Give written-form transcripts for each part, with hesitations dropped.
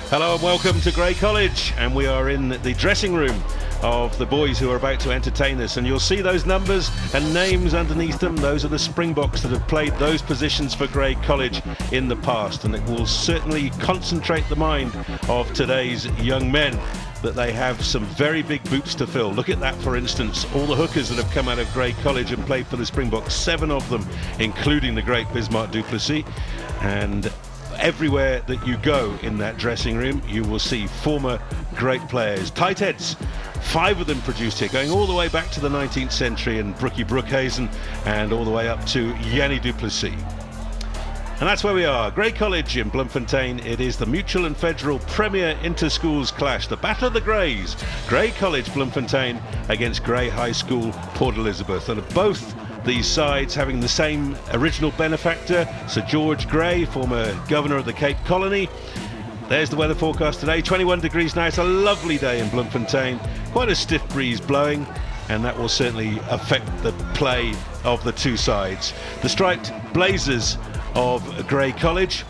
Hello and welcome to Grey College, and we are in the dressing room of the boys who are about to entertain us, and you'll see those numbers and names underneath them. Those are the Springboks that have played those positions for Grey College in the past, and it will certainly concentrate the mind of today's young men that they have some very big boots to fill. Look at that, for instance, all the hookers that have come out of Grey College and played for the Springboks, 7 of them, including the great Bismarck du Plessis. And everywhere that you go in that dressing room, you will see former great players. Tight heads, 5 of them produced here, going all the way back to the 19th century, and Brookie Brookhazen, and all the way up to Yanni du Plessis. And that's where we are, Grey College in Bloemfontein. It is the Mutual and Federal Premier Interschools clash, the Battle of the Greys. Grey College Bloemfontein against Grey High School Port Elizabeth. And both these sides having the same original benefactor, Sir George Grey, former governor of the Cape Colony. There's the weather forecast today, 21 degrees now. It's a lovely day in Bloemfontein, quite a stiff breeze blowing, and that will certainly affect the play of the two sides. The striped blazers of Grey College,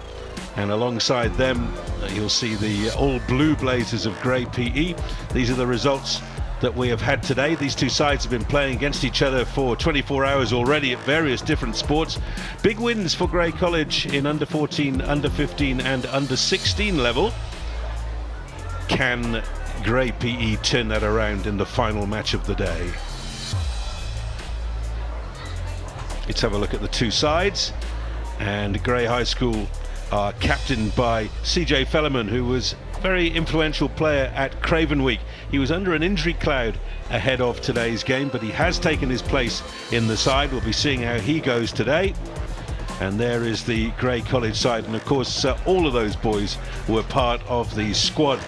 and alongside them you'll see the all blue blazers of Grey PE. These are the results that we have had today. These two sides have been playing against each other for 24 hours already at various different sports. Big wins for Grey College in under 14, under 15 and under 16 level. Can Grey PE turn that around in the final match of the day? Let's have a look at the two sides. And Grey High School are captained by CJ Fellerman, who was a very influential player at Craven Week. He was under an injury cloud ahead of today's game, but he has taken his place in the side. We'll be seeing how he goes today. And there is the Grey College side, and of course all of those boys were part of the squad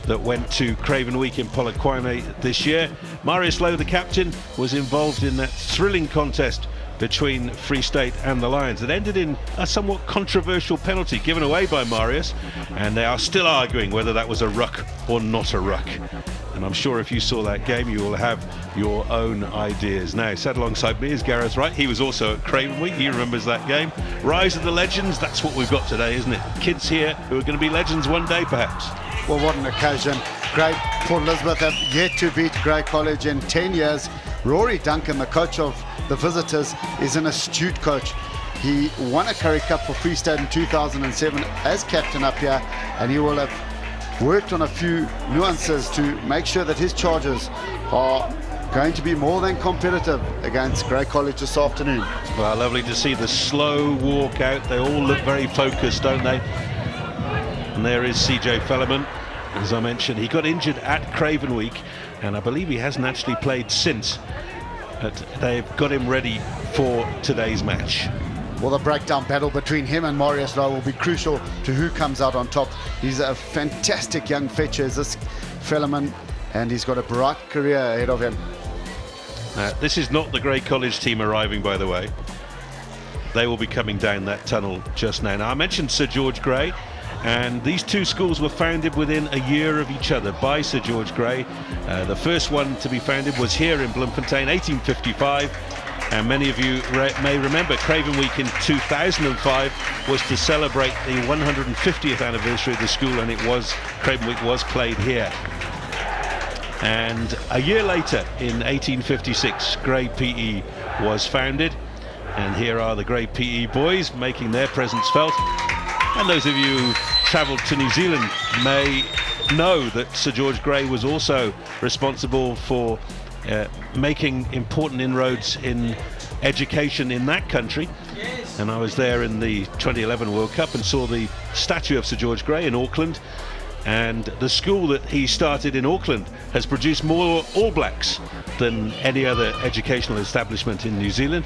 that went to Craven Week in Polokwane this year. Marius Lowe, the captain, was involved in that thrilling contest between Free State and the Lions. It ended in a somewhat controversial penalty given away by Marius, and they are still arguing whether that was a ruck or not a ruck. And I'm sure if you saw that game, you will have your own ideas. Now, sat alongside me is Gareth Wright. He was also at Craven Week. He remembers that game. Rise of the Legends, that's what we've got today, isn't it? Kids here who are going to be legends one day, perhaps. Well, what an occasion. Great Port Elizabeth have yet to beat Grey College in 10 years. Rory Duncan, the coach of the visitors, is an astute coach. He won a Currie Cup for Free State in 2007 as captain up here, and he will have worked on a few nuances to make sure that his charges are going to be more than competitive against Grey College this afternoon. Well, lovely to see the slow walk out. They all look very focused, don't they? And there is CJ Fellerman. As I mentioned, he got injured at Craven Week, and I believe he hasn't actually played since. But they've got him ready for today's match. Well, the breakdown battle between him and Marius Lowe will be crucial to who comes out on top. He's a fantastic young fetcher, is this Fellerman, and he's got a bright career ahead of him. This is not the Grey College team arriving, by the way. They will be coming down that tunnel just now. Now, I mentioned Sir George Grey, and these two schools were founded within a year of each other by Sir George Grey. The first one to be founded was here in Bloemfontein, 1855, and many of you may remember Craven Week in 2005 was to celebrate the 150th anniversary of the school, and Craven Week was played here. And a year later, in 1856, Grey PE was founded, and here are the Grey PE boys making their presence felt. And those of you who travelled to New Zealand may know that Sir George Grey was also responsible for making important inroads in education in that country. And I was there in the 2011 World Cup and saw the statue of Sir George Grey in Auckland. And the school that he started in Auckland has produced more All Blacks than any other educational establishment in New Zealand.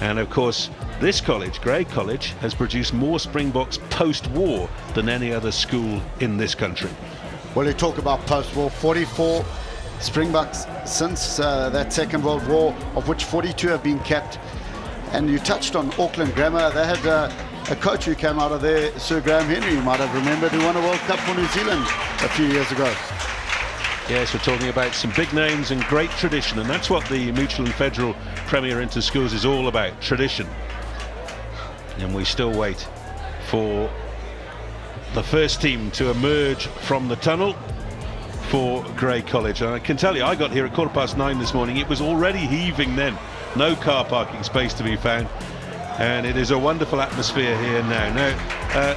And of course, this college, Grey College, has produced more Springboks post-war than any other school in this country. Well, you talk about post-war, 44 Springboks since that Second World War, of which 42 have been kept. And you touched on Auckland Grammar. They had a coach who came out of there, Sir Graham Henry, you might have remembered, who won a World Cup for New Zealand a few years ago. Yes, we're talking about some big names and great tradition, and that's what the Mutual and Federal Premier Interschools is all about, tradition. And we still wait for the first team to emerge from the tunnel for Grey College. And I can tell you, I got here at 9:15 this morning. It was already heaving then. No car parking space to be found. And it is a wonderful atmosphere here now. Now,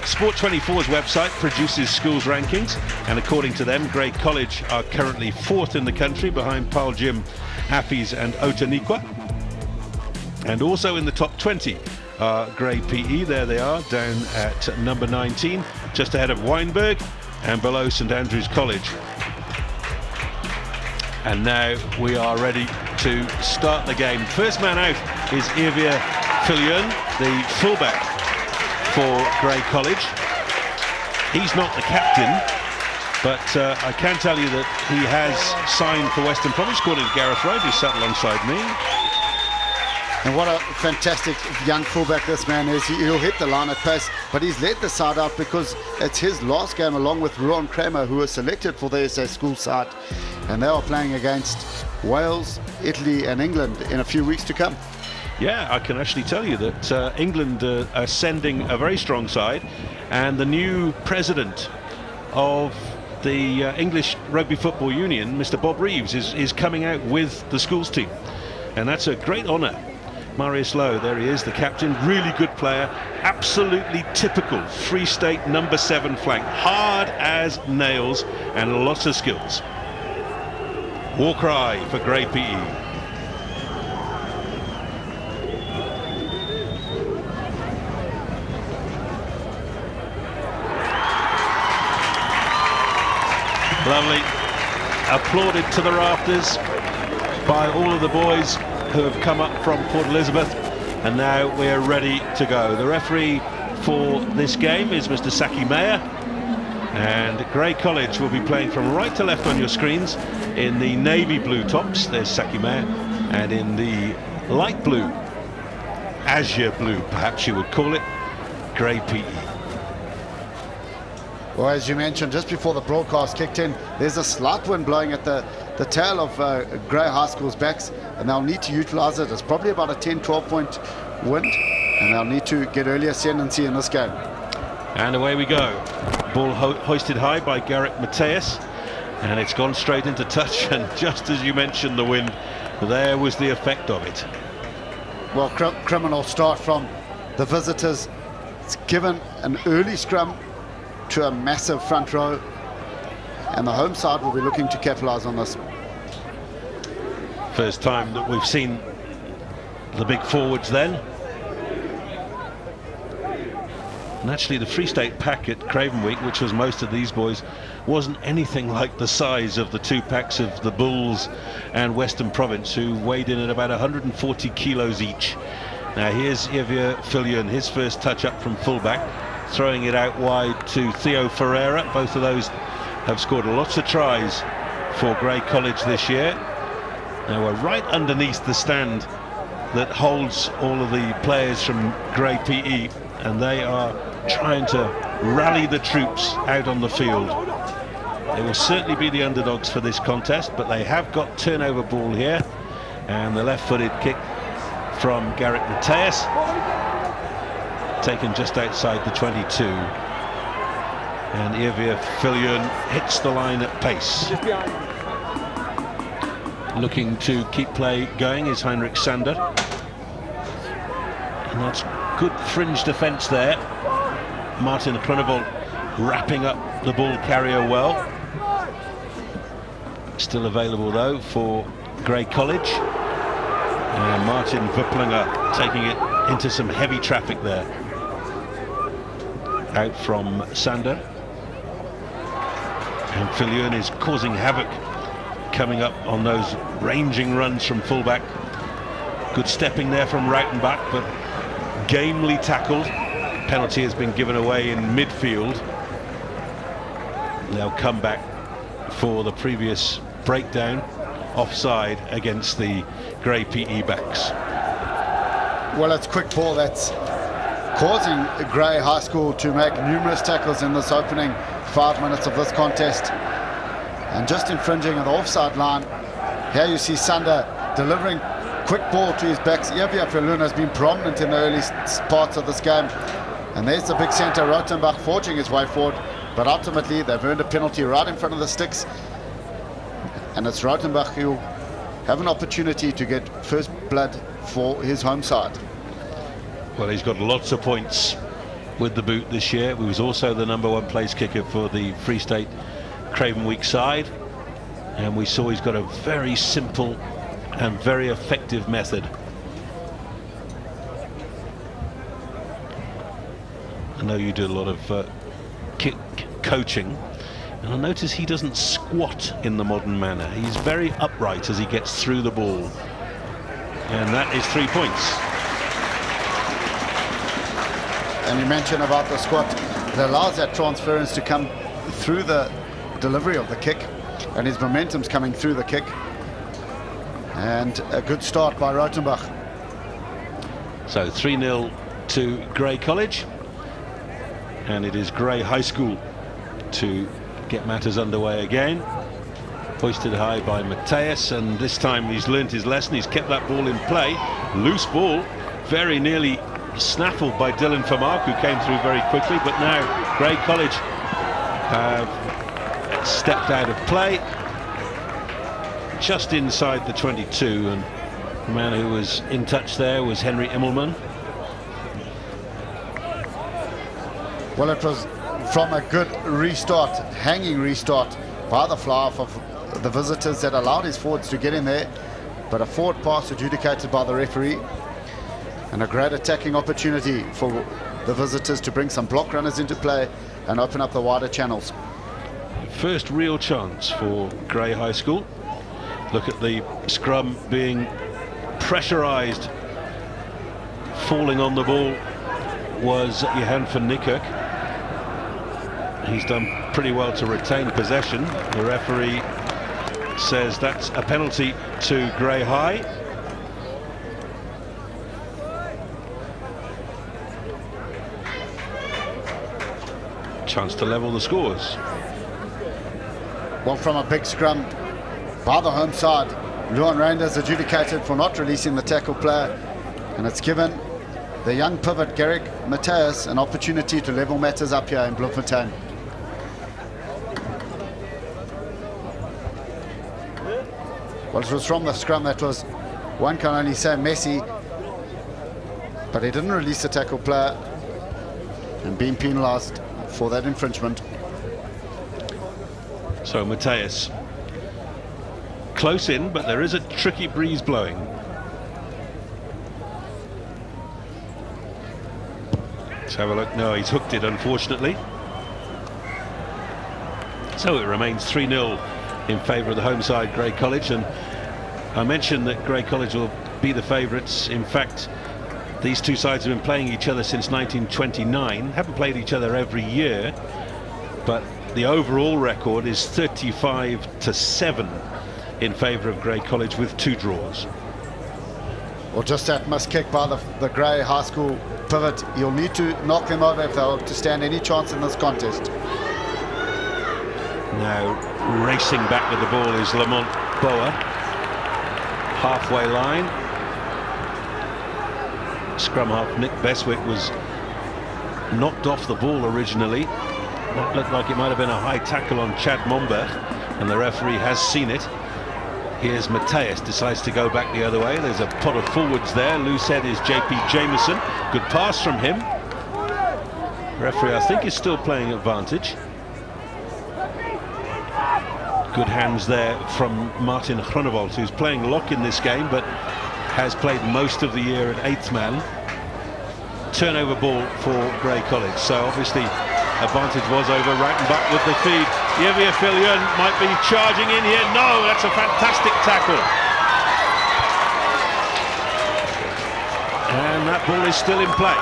Sport24's website produces schools rankings, and according to them, Grey College are currently 4th in the country behind Paljim, Hafiz and Otaniqua. And also in the top 20 are Grey PE. There they are, down at number 19, just ahead of Weinberg and below St Andrews College. And now we are ready to start the game. First man out is Irvia Fillion, the fullback for Grey College. He's not the captain, but I can tell you that he has signed for Western Province, according to Gareth Road, who's sat alongside me. And what a fantastic young fullback this man is. He'll hit the line at pace, but he's led the side out because it's his last game along with Ruan Kramer, who was selected for the SA school side. And they are playing against Wales, Italy and England in a few weeks to come. Yeah, I can actually tell you that England are sending a very strong side, and the new president of the English Rugby Football Union, Mr. Bob Reeves, is coming out with the schools team, and that's a great honour. Marius Lowe, there he is, the captain, really good player, absolutely typical Free State number 7 flank, hard as nails and lots of skills. War cry for Grey PE. Lovely. Applauded to the rafters by all of the boys who have come up from Port Elizabeth, and now we're ready to go. The referee for this game is Mr. Saki Meyer, and Grey College will be playing from right to left on your screens in the navy blue tops. There's Saki Meyer, and in the light blue, azure blue perhaps you would call it, Grey PE. Well, as you mentioned, just before the broadcast kicked in, there's a slight wind blowing at the tail of Grey High School's backs, and they'll need to utilise it. It's probably about a 10-12 point wind, and they'll need to get early ascendancy in this game. And away we go. Ball hoisted high by Garrick Mateus, and it's gone straight into touch, and just as you mentioned the wind, there was the effect of it. Well, criminal start from the visitors. It's given an early scrum to a massive front row, and the home side will be looking to capitalise on this. First time that we've seen the big forwards then. And actually the Free State pack at Craven Week, which was most of these boys, wasn't anything like the size of the two packs of the Bulls and Western Province, who weighed in at about 140 kilos each. Now here's Irvia Fillion, his first touch up from fullback, throwing it out wide to Theo Ferreira. Both of those have scored lots of tries for Grey College this year. Now we're right underneath the stand that holds all of the players from Grey PE, and they are trying to rally the troops out on the field. They will certainly be the underdogs for this contest, but they have got turnover ball here, and the left-footed kick from Garrick Mateus, taken just outside the 22, and Irvia Fillion hits the line at pace. Looking to keep play going is Heinrich Sander, and that's good fringe defence there. Martin Prunavold wrapping up the ball carrier well. Still available though for Grey College, and Martin Vuplinger taking it into some heavy traffic there. Out from Sander, and Fillion is causing havoc coming up on those ranging runs from fullback. Good stepping there from Rautenbach, but gamely tackled. Penalty has been given away in midfield. They'll come back for the previous breakdown, offside against the Grey PE backs. Well, it's quick ball that's causing Grey High School to make numerous tackles in this opening 5 minutes of this contest, and just infringing on the offside line. Here you see Sander delivering quick ball to his backs. Irvia Fillion has been prominent in the early parts of this game, And there's the big centre, Rothenbach, forging his way forward. But ultimately, they've earned a penalty right in front of the sticks. And it's Rothenbach who'll have an opportunity to get first blood for his home side. Well, he's got lots of points with the boot this year. He was also the #1 place kicker for the Free State Craven Week side. And we saw he's got a very simple and very effective method. I know you do a lot of kick coaching, and I notice he doesn't squat in the modern manner. He's very upright as he gets through the ball, and that is 3 points. And you mentioned about the squat. It allows that transference to come through the delivery of the kick, and his momentum's coming through the kick. And a good start by Rothenbach. So 3-0 to Grey College, and it is Grey High School to get matters underway again. Hoisted high by Mateus, and this time he's learnt his lesson. He's kept that ball in play. Loose ball, very nearly snaffled by Dylan Famar, who came through very quickly, but now Grey College have stepped out of play just inside the 22, and the man who was in touch there was Henry Immelman. Well, it was from a good restart, hanging restart by the fly-off of the visitors that allowed his forwards to get in there, but a forward pass adjudicated by the referee, and a great attacking opportunity for the visitors to bring some block runners into play and open up the wider channels. First real chance for Grey High School. Look at the scrum being pressurised. Falling on the ball was Johan van Niekerk. He's done pretty well to retain possession. The referee says that's a penalty to Grey High. Chance to level the scores. Well, from a big scrum by the home side, Luan Reinders adjudicated for not releasing the tackle player, and it's given the young pivot Garrick Mateus an opportunity to level matters up here in Bloemfontein. Well, it was from the scrum that was, one can only say, messy, but he didn't release the tackle player and being penalised for that infringement. So Mateus close in, but there is a tricky breeze blowing. Let's have a look. No, he's hooked it, unfortunately. So it remains 3-0 in favour of the home side, Grey College, and I mentioned that Grey College will be the favourites. In fact, these two sides have been playing each other since 1929, haven't played each other every year, but the overall record is 35-7 in favour of Grey College with 2 draws. Well, just that missed kick by the Grey High School pivot. You'll need to knock them over if they're to stand any chance in this contest. Now racing back with the ball is Lamont Boa. Halfway line. Scrum half Nick Beswick was knocked off the ball originally. That looked like it might have been a high tackle on Chad Momberg, and the referee has seen it. Here's Mateus, decides to go back the other way. There's a pot of forwards there. Loose head is JP Jameson. Good pass from him. Referee, I think, is still playing advantage. Good hands there from Martin Groenewold, who's playing lock in this game, but has played most of the year at 8th man. Turnover ball for Grey College. So obviously advantage was over Reichenbach with the feed. Javier Fillion might be charging in here. No, that's a fantastic tackle. And that ball is still in play.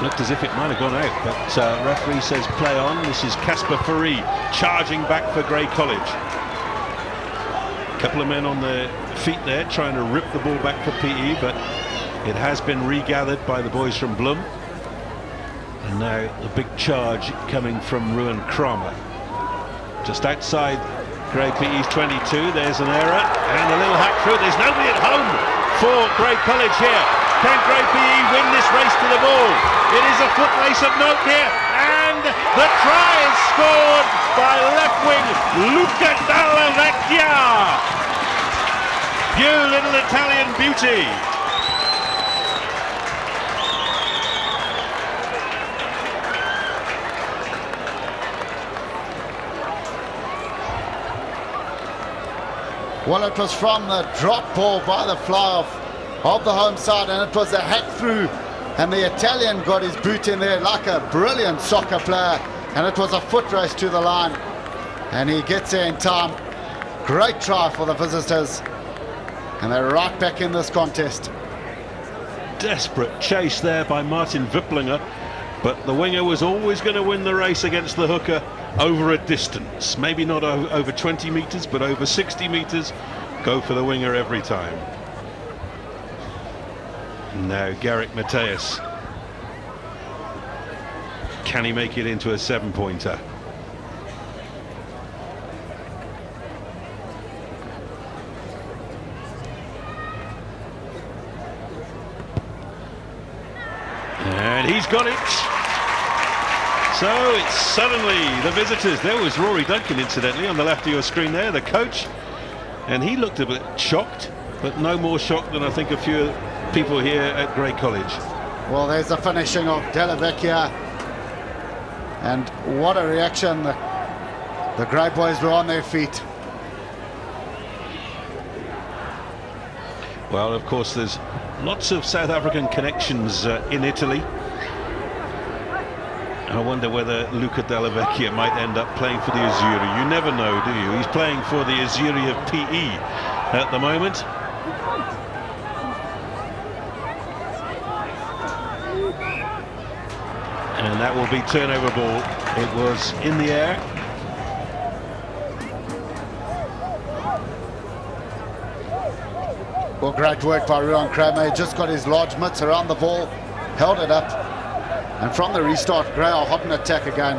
Looked as if it might have gone out, but referee says play on. This is Casper Faree charging back for Grey College. A couple of men on their feet there trying to rip the ball back for PE, but it has been regathered by the boys from Bloem. And now the big charge coming from Ruan Kramer. Just outside Grey PE's 22, there's an error and a little hack through. There's nobody at home for Grey College here. Can Grey PE win this race to the ball? It is a foot race of note here, and the try is scored by left wing Luca Dalla Vecchia. You little Italian beauty. Well, it was from the drop ball by the fly-off of the home side, and it was a hack through, and the Italian got his boot in there like a brilliant soccer player, and it was a foot race to the line, and he gets there in time. Great try for the visitors, and they're right back in this contest. Desperate chase there by Martin Wipplinger, but the winger was always going to win the race against the hooker over a distance. Maybe not over 20 metres, but over 60 metres. Go for the winger every time. Now Garrick Mateus. Can he make it into a 7-pointer? And he's got it. So it's suddenly the visitors. There was Rory Duncan, incidentally, on the left of your screen there, the coach. And he looked a bit shocked, but no more shocked than I think a few people here at Grey College. Well, there's the finishing of Dalla Vecchia. And what a reaction. The Grey boys were on their feet. Well, of course, there's lots of South African connections in Italy. I wonder whether Luca Dalla Vecchia might end up playing for the Azzurri. You never know, do you? He's playing for the Azzurri of PE at the moment. And that will be turnover ball. It was in the air. Well, great work by Ruan Kramer. He just got his large mitts around the ball, held it up, and from the restart, Grey are hot in attack again.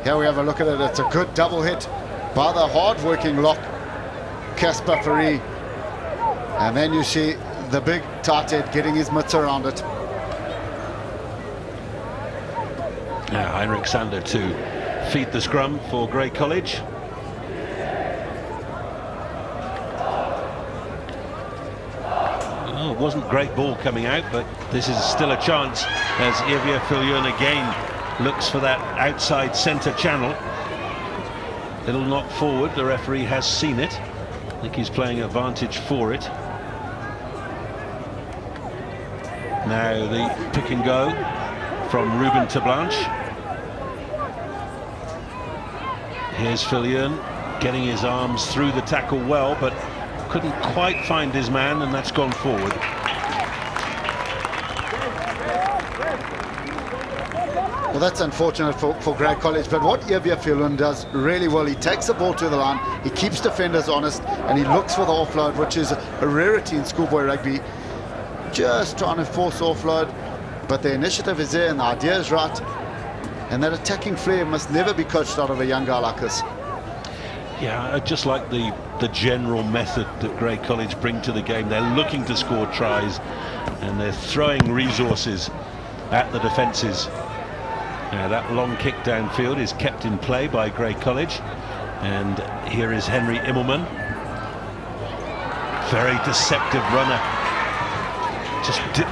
Here we have a look at it. It's a good double hit by the hard-working lock, Casper Fourie. And then you see the big tight head getting his mitts around it. Now Heinrich Sander to feed the scrum for Grey College. Oh, it wasn't great ball coming out, but this is still a chance as Xavier Viljoen again looks for that outside centre channel. Little knock forward, the referee has seen it. I think he's playing advantage for it. Now the pick and go from Ruben to Blanche. Here's Viljoen getting his arms through the tackle well, but couldn't quite find his man, and that's gone forward. Well, that's unfortunate for Grey College, but what Xavier Viljoen does really well, he takes the ball to the line, he keeps defenders honest, and he looks for the offload, which is a rarity in schoolboy rugby. Just trying to force offload, but the initiative is there and the idea is right, and that attacking flair must never be coached out of a young guy like this. Yeah, I just like the general method that Grey College bring to the game. They're looking to score tries, and they're throwing resources at the defences. Now that long kick downfield is kept in play by Grey College, and here is Henry Immelman. Very deceptive runner. Just dipped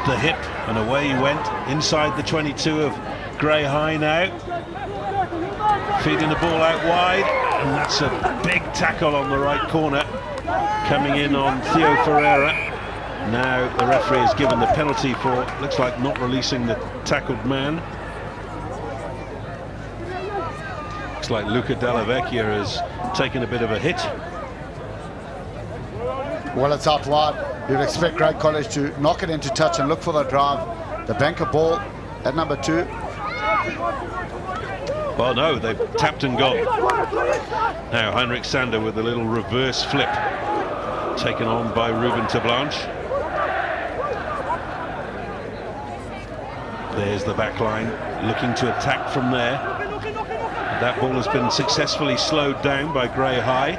the hip and away he went inside the 22 of Grey High now. Feeding the ball out wide, and that's a big tackle on the right corner coming in on Theo Ferreira. Now the referee has given the penalty for, looks like, not releasing the tackled man. Looks like Luca Dalla Vecchia has taken a bit of a hit. Well, it's out wide. You'd expect Grey College to knock it into touch and look for the drive. The banker ball at number 2. Well, no, they've tapped and gone. Now Heinrich Sander with a little reverse flip, taken on by Ruben Tablanche. There's the back line, looking to attack from there. That ball has been successfully slowed down by Grey High.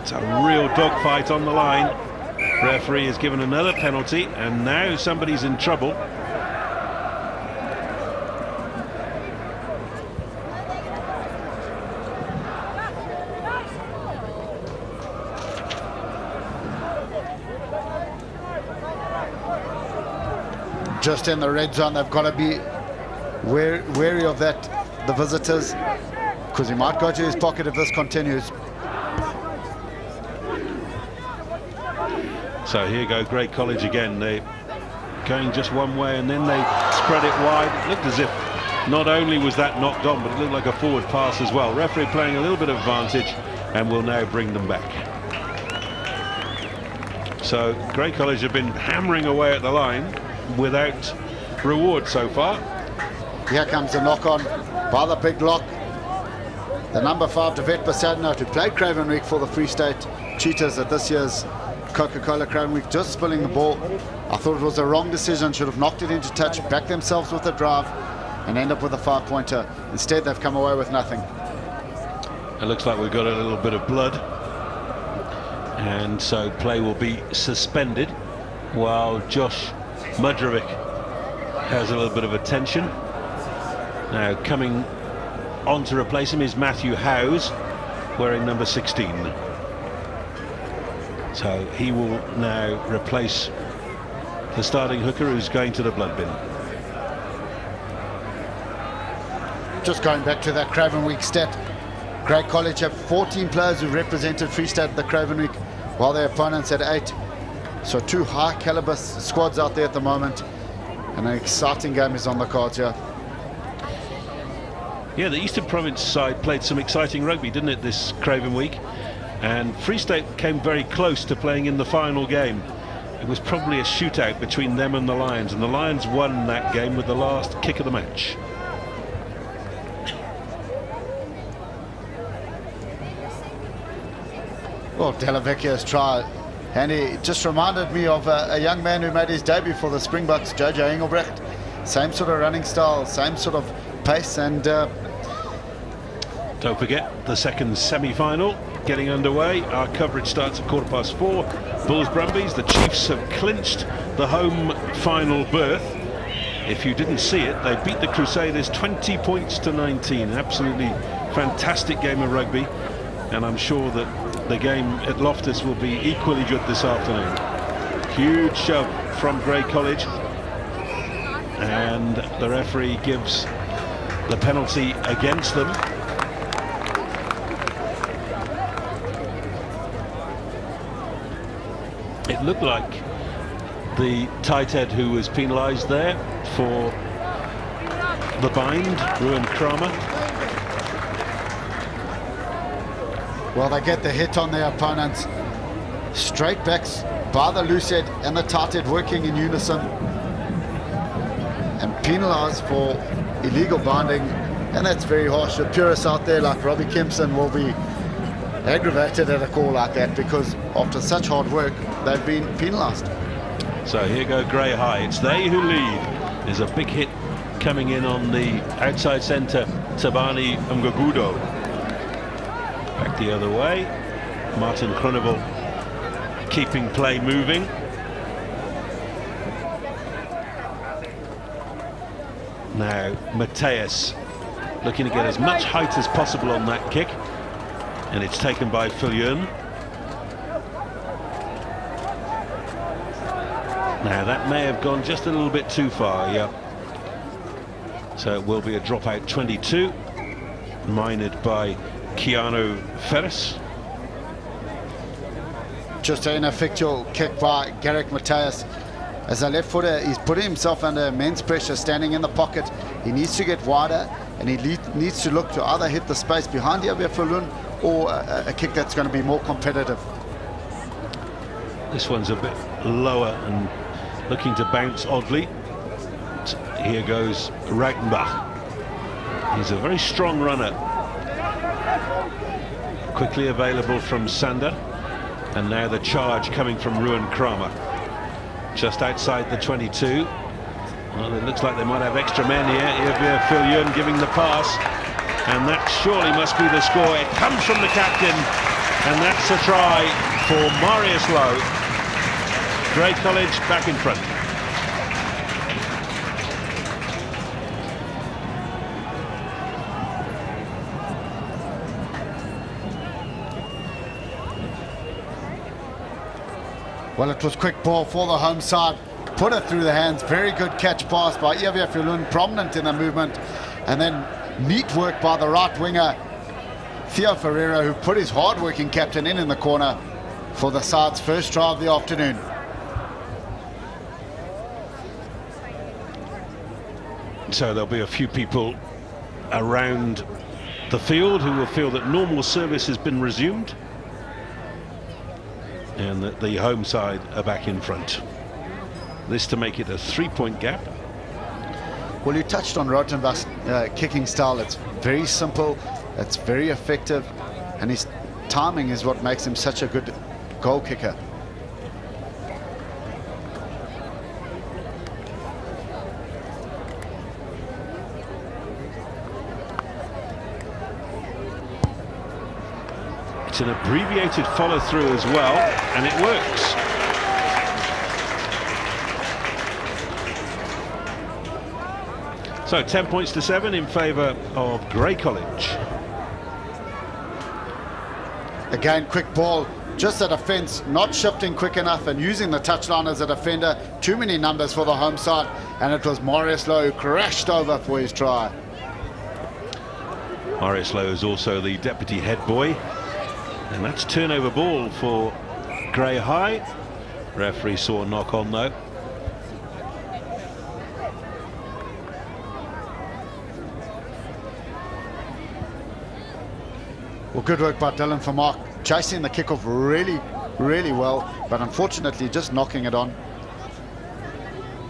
It's a real dogfight on the line. Referee has given another penalty, and now somebody's in trouble. Just in the red zone, they've got to be wary of that, the visitors, because he might go to his pocket if this continues. So here go Grey College again. They're going just one way and then they spread it wide. It looked as if not only was that knocked on, but it looked like a forward pass as well. Referee playing a little bit of advantage and will now bring them back. So Grey College have been hammering away at the line without reward so far. Here comes the knock on by the big lock. The number 5 Devet Basadno, who played Craven Week for the Free State Cheetahs at this year's Coca-Cola Craven Week, just spilling the ball. I thought it was a wrong decision, should have knocked it into touch, backed themselves with a drive and end up with a 5-pointer. Instead they've come away with nothing. It looks like we've got a little bit of blood, and so play will be suspended while Josh Mudrovic has a little bit of attention. Now coming on to replace him is Matthew Howes, wearing number 16. So he will now replace the starting hooker who's going to the blood bin. Just going back to that Craven Week stat, Grey College have 14 players who represented Free State at the Craven Week, while their opponents had 8. So 2 high caliber squads out there at the moment, and an exciting game is on the cards here. Yeah, the Eastern Province side played some exciting rugby, didn't it, this Craven Week? And Free State came very close to playing in the final game. It was probably a shootout between them and the Lions, and the Lions won that game with the last kick of the match. Well, Delavecchia's try, and he just reminded me of a young man who made his debut for the Springboks, Jojo Engelbrecht. Same sort of running style, same sort of pace, and don't forget the second semi-final getting underway. Our coverage starts at 4:15. Bulls Brumbies, the Chiefs have clinched the home final berth. If you didn't see it, they beat the Crusaders 20 points to 19. Absolutely fantastic game of rugby, and I'm sure that the game at Loftus will be equally good this afternoon. Huge shove from Grey College, and the referee gives the penalty against them. It looked like the tight head who was penalised there for the bind, Ruan Kramer. well, they get the hit on their opponents. Straight backs by the loose head and the tight head working in unison, and penalised for illegal binding, and that's very harsh. The purists out there like Robbie Kempson will be aggravated at a call like that, because after such hard work they've been penalised. So here go Grey High, it's they who lead. There's a big hit coming in on the outside centre, Tabani Mgagudo. Back the other way, Martin Kroneval keeping play moving. Now Mateus looking to get as much height as possible on that kick, and it's taken by Fillion. Now that may have gone just a little bit too far, yeah. So it will be a dropout 22, mined by Keanu Ferris. Just an ineffectual kick by Garrick Mateus. As a left footer, he's putting himself under immense pressure, standing in the pocket. He needs to get wider, and he needs to look to either hit the space behind Yabia Falun or a kick that's going to be more competitive. This one's a bit lower and looking to bounce oddly. Here goes Ragnbach. He's a very strong runner. Quickly available from Sander. And now the charge coming from Ruan Kramer. Just outside the 22. Well, it looks like they might have extra men here. Here Fillion giving the pass. And that surely must be the score. It comes from the captain, And that's a try for Marius Lowe. Grey College back in front. Well, it was quick ball for the home side. Put it through the hands. Very good catch pass by Evia Filun, prominent in the movement. And then neat work by the right winger, Theo Ferreira, who put his hard-working captain in the corner for the side's first try of the afternoon. So there'll be a few people around the field who will feel that normal service has been resumed and that the home side are back in front. This to make it a 3-point gap. Well, you touched on Rottenbach's kicking style. It's very simple, it's very effective, and his timing is what makes him such a good goal kicker. It's an abbreviated follow through as well, and it works. So 10 points to 7 in favour of Grey College. Again, quick ball, just a defence, not shifting quick enough and using the touchline as a defender. Too many numbers for the home side, and it was Marius Lowe who crashed over for his try. Marius Lowe is also the deputy head boy. And that's turnover ball for Grey High. Referee saw a knock on though. Well, good work by Dylan for Mark, chasing the kickoff really well, but unfortunately just knocking it on.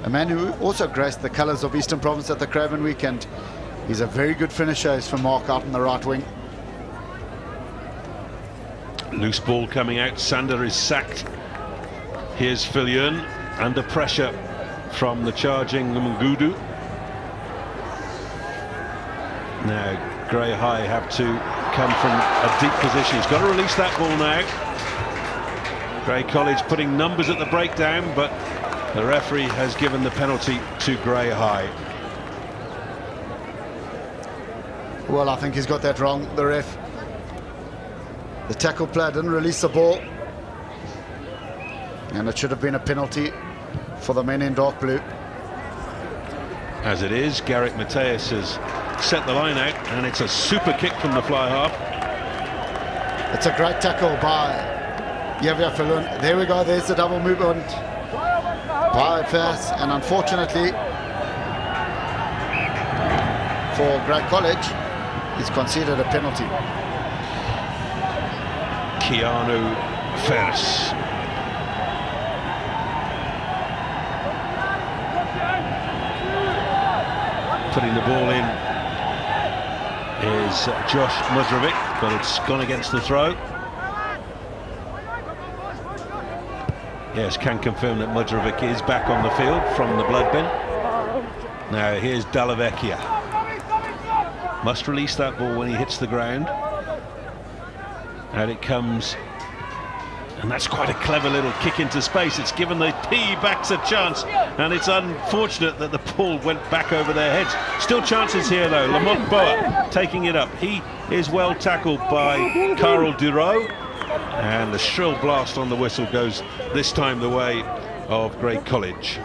A man who also graced the colours of Eastern Province at the Craven weekend. He's a very good finisher, is for Mark out on the right wing. Loose ball coming out, Sander is sacked. Here's Fillion under pressure from the charging Mngudu. Now Grey High have to come from a deep position. He's got to release that ball now. Grey College putting numbers at the breakdown, but the referee has given the penalty to Grey High. Well, I think he's got that wrong, the ref. The tackle player didn't release the ball, and it should have been a penalty for the men in dark blue. As it is, Garrick Mateus has set the line out, and it's a super kick from the fly half. It's a great tackle by Yavia Filun. There we go, there's the double movement by Fas, and unfortunately for Grey College, he's conceded a penalty. Keanu Ferris. Putting the ball in is Josh Mudrovic, but it's gone against the throw. Yes, can confirm that Mudrovic is back on the field from the blood bin. Now here's Dallavecchia. Must release that ball when he hits the ground. Out it comes, and that's quite a clever little kick into space. It's given the P-backs a chance, and it's unfortunate that the ball went back over their heads. Still chances here though. Lamont Boa taking it up. He is well tackled by Carl Duro, and the shrill blast on the whistle goes this time the way of Grey College.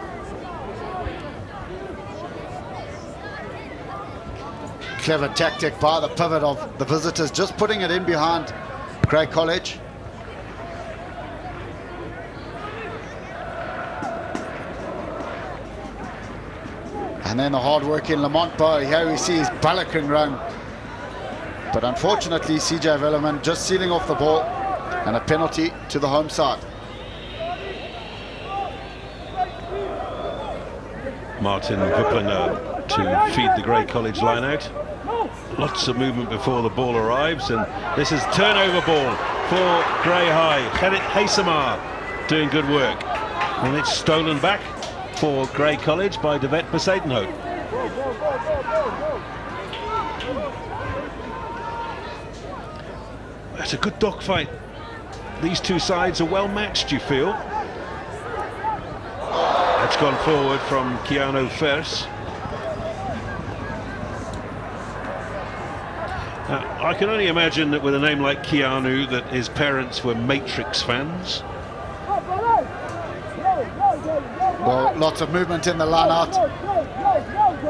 Clever tactic by the pivot of the visitors, just putting it in behind Grey College. And then the hard work in Lamont Bow. Here we see his Balakring run. But unfortunately, CJ Velleman just sealing off the ball, and a penalty to the home side. Martin Vuplinger to feed the Grey College line out. Lots of movement before the ball arrives, and this is turnover ball for Grey High. Gerrit Haysemar doing good work, and it's stolen back for Grey College by Devet Besadenhout. That's a good dogfight these two sides are well matched, you feel? That's gone forward from Keanu Fers. I can only imagine that with a name like Keanu that his parents were Matrix fans. Well, lots of movement in the line out.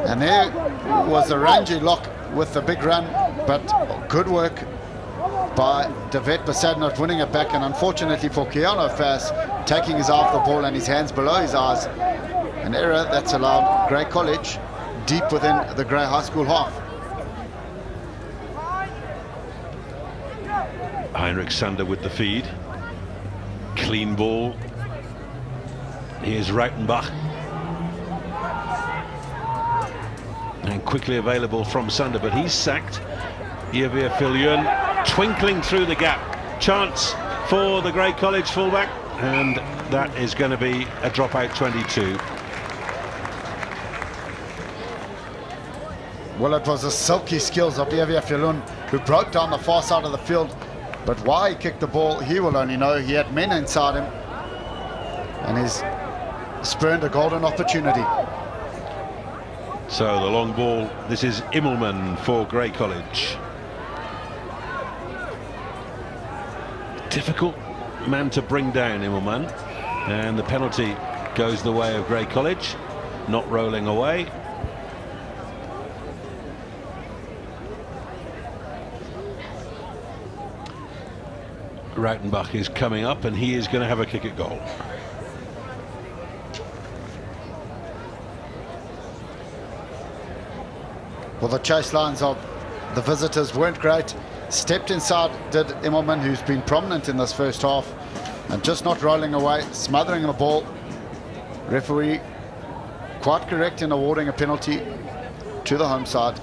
And there was a rangy lock with the big run, but good work by Davet Basadnot winning it back, and unfortunately for Keanu Fers, taking his eye off the ball and his hands below his eyes. An error that's allowed Grey College deep within the Grey High School half. Heinrich Sander with the feed. Clean ball. Here's Rautenbach. And quickly available from Sander, but he's sacked. Yevir Fillion twinkling through the gap. Chance for the Grey College fullback, and that is going to be a dropout 22. Well, it was the silky skills of Yevir Fillion who broke down the far side of the field, but why he kicked the ball, he will only know. He had men inside him, and he's spurned a golden opportunity. So the long ball, this is Immelman for Grey College. Difficult man to bring down, Immelman, and the penalty goes the way of Grey College, not rolling away. Rautenbach is coming up, and he is going to have a kick at goal. Well, the chase lines of the visitors weren't great. Stepped inside did Immelman, who's been prominent in this first half, and just not rolling away, smothering the ball. Referee quite correct in awarding a penalty to the home side.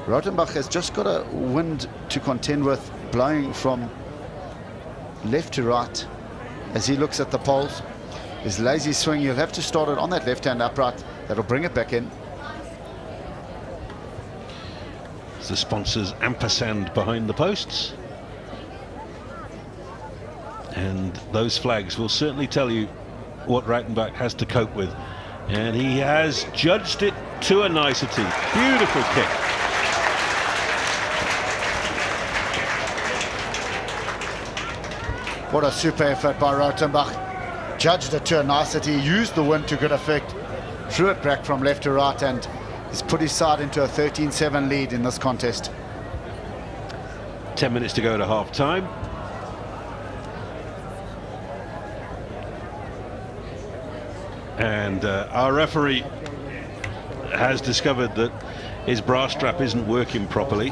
Rautenbach has just got a wind to contend with, blowing from left to right as he looks at the poles. His lazy swing, he'll have to start it on that left-hand upright. That'll bring it back in. It's the sponsors ampersand behind the posts. And those flags will certainly tell you what Rautenbach has to cope with. And he has judged it to a nicety. Beautiful kick. What a super effort by Rautenbach. Judged it to a nicety, used the wind to good effect, threw it back from left to right, and he's put his side into a 13-7 lead in this contest. 10 minutes to go to half time. And our referee has discovered that his brass strap isn't working properly.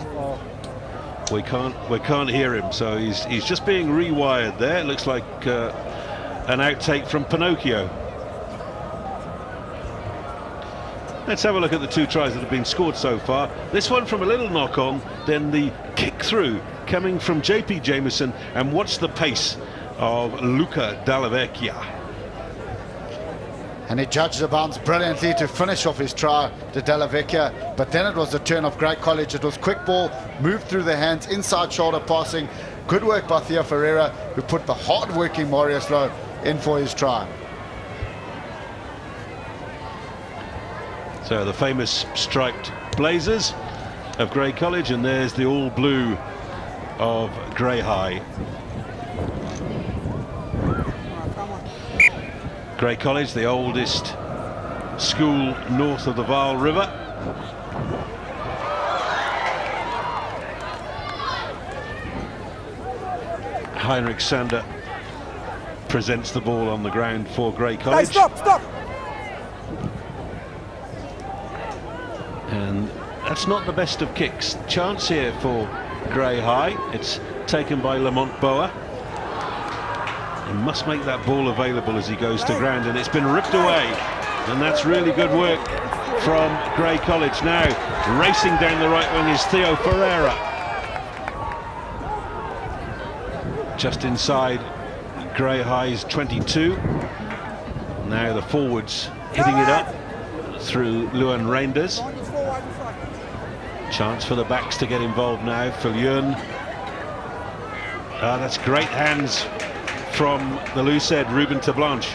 We can't hear him, so he's just being rewired there. It looks like an outtake from Pinocchio. Let's have a look at the two tries that have been scored so far. This one from a little knock on, then the kick through coming from JP Jameson, and what's the pace of Luca Dalla Vecchia. And he judged the bounce brilliantly to finish off his try to Dalla Vecchia, but then it was the turn of Grey College. It was quick ball, moved through the hands, inside shoulder passing. Good work by Theo Ferreira, who put the hard-working Marius Lowe in for his try. So the famous striped blazers of Grey College, and there's the all blue of Grey High. Grey College, the oldest school north of the Vaal River. Heinrich Sander presents the ball on the ground for Grey College. Hey, stop! And that's not the best of kicks. Chance here for Grey High. It's taken by Lamont Boa. He must make that ball available as he goes to ground, and it's been ripped away. And that's really good work from Grey College. Now racing down the right wing is Theo Ferreira. Just inside Grey High's 22. Now the forwards hitting it up through Luan Reinders. Chance for the backs to get involved now. Fillion. That's great hands from the loose head, Ruben Tablanche.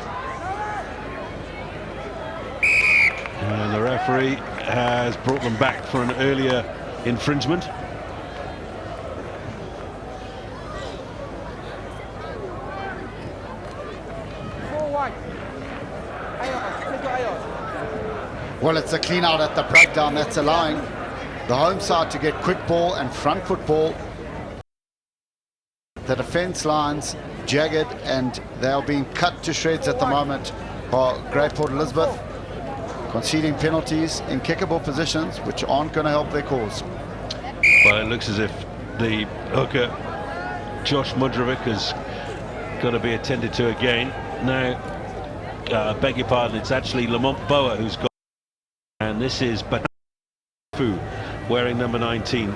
And the referee has brought them back for an earlier infringement. Well, it's a clean out at the breakdown that's allowing the home side to get quick ball and front foot ball. The defence lines jagged and they are being cut to shreds at the moment by Great Port Elizabeth, conceding penalties in kickable positions which aren't going to help their cause. Well, it looks as if the hooker Josh Mudrovic has got to be attended to again. Now, beg your pardon, it's actually Lamont Boa who's got, and this is Batafu wearing number 19.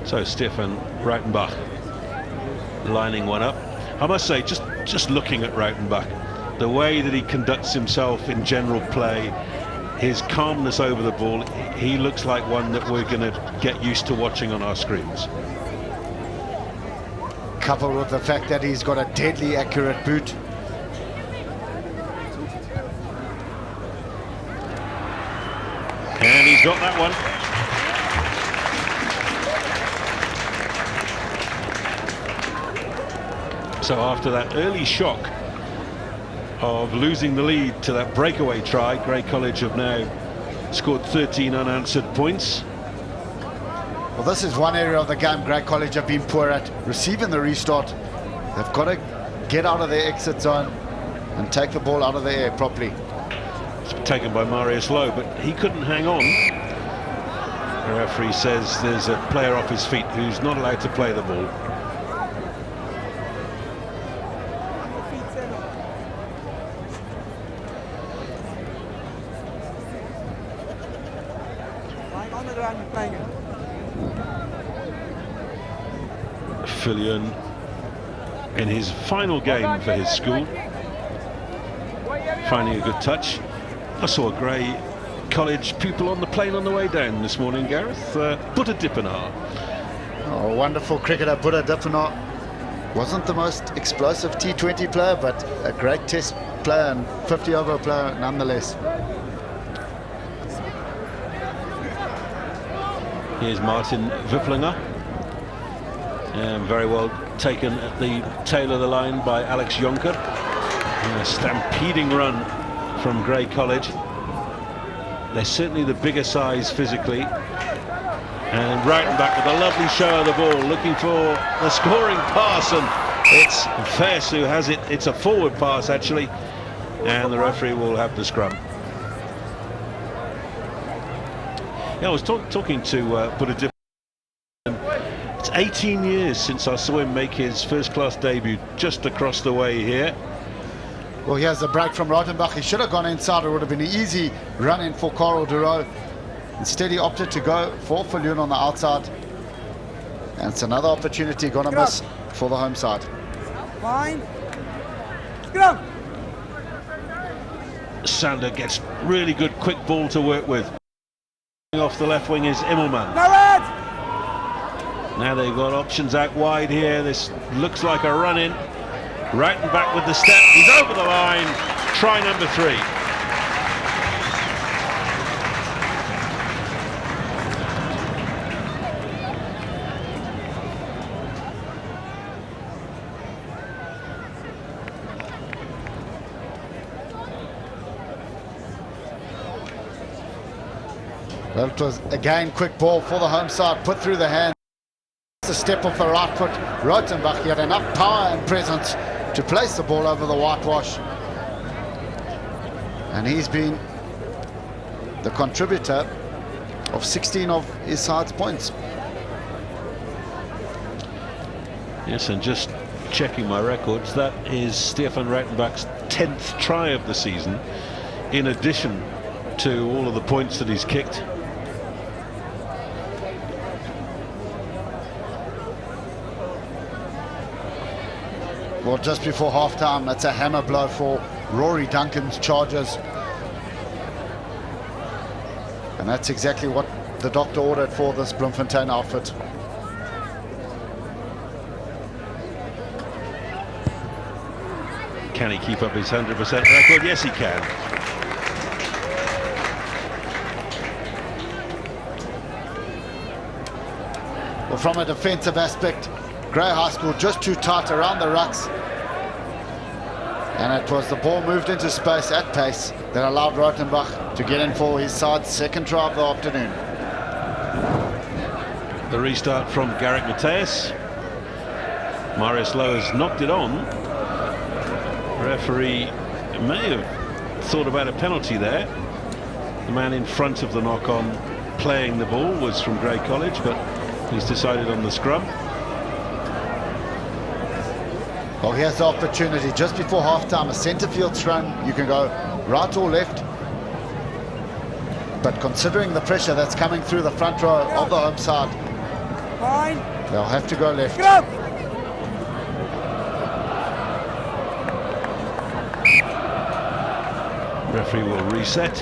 So Stefan Rautenbach lining one up. I must say, just looking at Rautenbach, the way that he conducts himself in general play, his calmness over the ball, he looks like one that we're going to get used to watching on our screens. Coupled with the fact that he's got a deadly accurate boot. And he's got that one. So after that early shock of losing the lead to that breakaway try, Grey College have now scored 13 unanswered points. Well, this is one area of the game Grey College have been poor at, receiving the restart. They've got to get out of their exit zone and take the ball out of the air properly. It's taken by Marius Lowe, but he couldn't hang on. The referee says there's a player off his feet who's not allowed to play the ball. Fillion in his final game for his school, finding a good touch. I saw a Grey College pupil on the plane on the way down this morning, Gareth. Buddha Dippenar. Oh, wonderful cricketer, Buddha Dippenar. Wasn't the most explosive T20 player, but a great test player and 50-over player nonetheless. Here's Martin Wipplinger. Very well taken at the tail of the line by Alex Jonker. A stampeding run from Grey College. They're certainly the bigger size physically. And Rautenbach with a lovely show of the ball, looking for the scoring pass, and it's Fess who has it. It's a forward pass actually, and the referee will have the scrum. Yeah, I was talking to Buddha Dip. It's 18 years since I saw him make his first-class debut just across the way here. Well, here's the break from Rautenbach. He should have gone inside. It would have been an easy run-in for Carl Duro. Instead, he opted to go for Fillion on the outside. And it's another opportunity going to miss for the home side. Fine. Scrum. Sander gets really good quick ball to work with. Off the left wing is Immelman. No red. Now they've got options out wide here. This looks like a run-in. Rautenbach with the step. He's over the line. Try number 3. Well, it was again quick ball for the home side, put through the hand. A step off the right foot. Rautenbach, he had enough power and presence to place the ball over the whitewash. And he's been the contributor of 16 of his side's points. Yes, and just checking my records, that is Stefan Rautenbach's 10th try of the season, in addition to all of the points that he's kicked. Well, just before half-time, that's a hammer blow for Rory Duncan's Chargers. And that's exactly what the doctor ordered for this Bloemfontein outfit. Can he keep up his 100% record? Yes, he can. Well, from a defensive aspect, Grey High School just too tight around the rucks. And it was the ball moved into space at pace that allowed Rautenbach to get in for his side's second try of the afternoon. The restart from Garrick Mateus. Marius Lowe has knocked it on. Referee may have thought about a penalty there. The man in front of the knock-on playing the ball was from Grey College, but he's decided on the scrum. Well, here's the opportunity just before halftime, a centre field scrum. You can go right or left, but considering the pressure that's coming through the front row of the home side, Fine. they'll have to go left. Scrum. Referee will reset.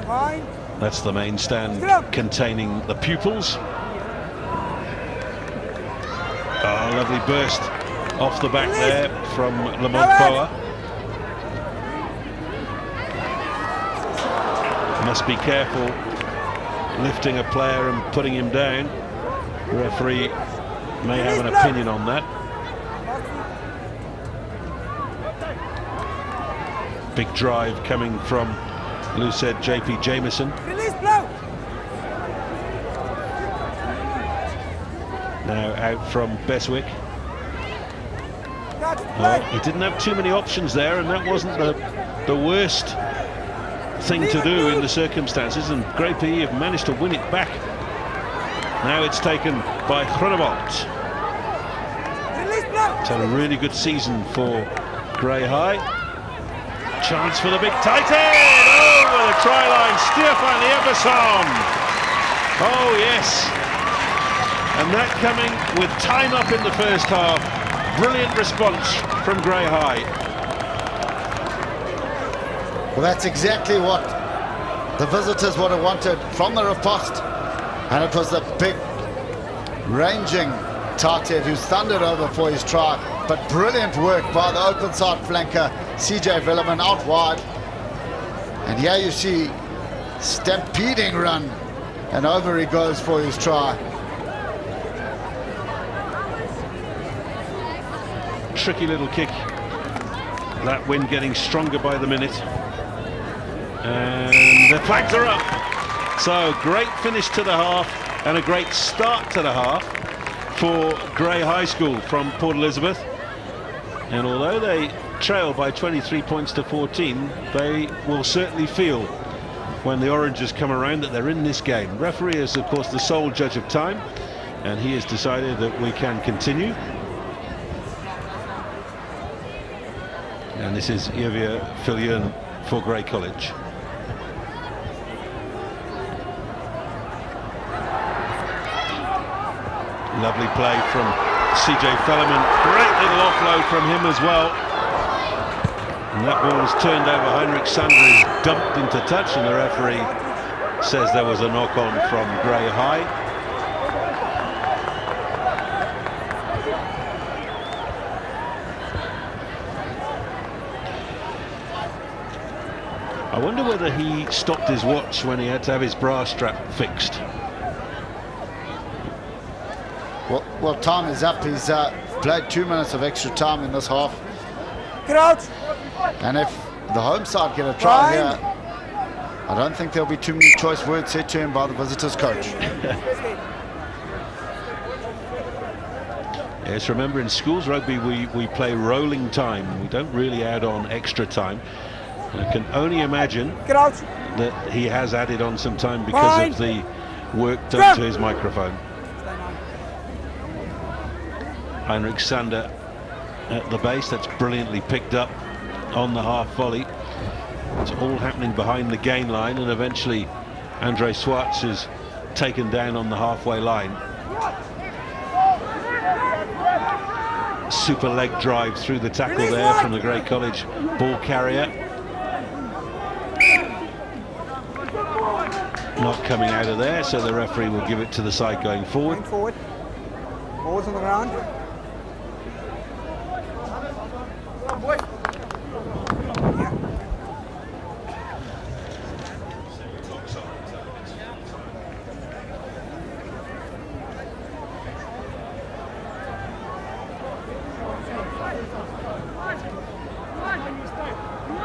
Fine. That's the main stand containing the pupils. Oh, lovely burst off the back there from Lamont Poa. Must be careful lifting a player and putting him down. The referee may have an opinion on that. Big drive coming from Lucid JP Jameson. Release blow. Now out from Beswick. Catch, Well, play. he didn't have too many options there, and that wasn't the worst thing to do in the circumstances, and Grey PE have managed to win it back. Now it's taken by Groenewald. Release blow. It's had a really good season for Grey High. Chance for the big tight end! Over the try line, Stefan Everson! Oh yes! And that coming with time up in the first half. Brilliant response from Grey High. Well, that's exactly what the visitors would have wanted from the riposte. And it was the big, ranging Tatev who thundered over for his try. But brilliant work by the open side flanker, CJ Velleman, out wide. And here you see stampeding run. And over he goes for his try. Tricky little kick. That wind getting stronger by the minute. And the flags are up. So great finish to the half and a great start to the half for Grey High School from Port Elizabeth. And although they trail by 23 points to 14, they will certainly feel when the Oranges come around that they're in this game. Referee is of course the sole judge of time, and he has decided that we can continue. And this is Xavier Fillion for Grey College. Lovely play from CJ Fellerman. Great little offload from him as well. And that ball was turned over. Heinrich Sanders dumped into touch, and the referee says there was a knock-on from Grey High. I wonder whether he stopped his watch when he had to have his bra strap fixed. Well, time is up. He's played 2 minutes of extra time in this half. Get out. And if the home side get a try here, I don't think there'll be too many choice words said to him by the visitors' coach. Yes, remember in schools rugby we play rolling time. We don't really add on extra time. I can only imagine Get out. that he has added on some time because of the work done to his microphone. Heinrich Sander at the base. That's brilliantly picked up on the half volley. It's all happening behind the gain line, and eventually Andre Swartz is taken down on the halfway line. Super leg drive through the tackle there from the Grey College ball carrier. Not coming out of there, so the referee will give it to the side going forward. Going forward. Balls on the ground.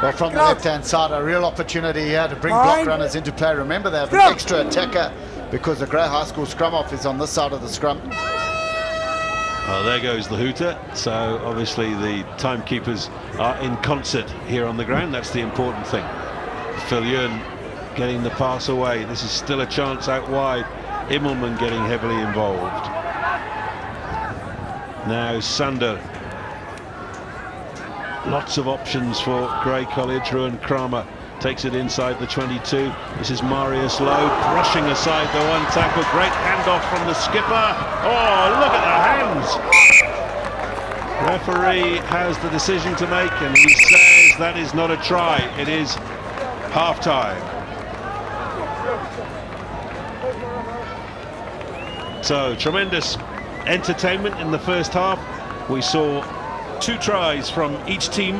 Well, from the left-hand side, a real opportunity here to bring block runners into play. Remember, they have an extra attacker because the Grey High School scrum-off is on this side of the scrum. Well, there goes the hooter. So obviously the timekeepers are in concert here on the ground. That's the important thing. Phil Ewan getting the pass away. This is still a chance out wide. Immelman getting heavily involved. Now Sander. Lots of options for Grey College. Ruan Kramer takes it inside the 22. This is Marius Lowe brushing aside the one tackle. Great handoff from the skipper. Oh, look at the hands. Referee has the decision to make, and he says that is not a try. It is half-time. So tremendous entertainment in the first half. We saw 2 tries from each team,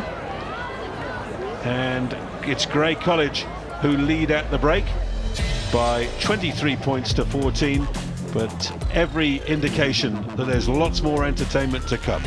and it's Grey College who lead at the break by 23 points to 14, but every indication that there's lots more entertainment to come.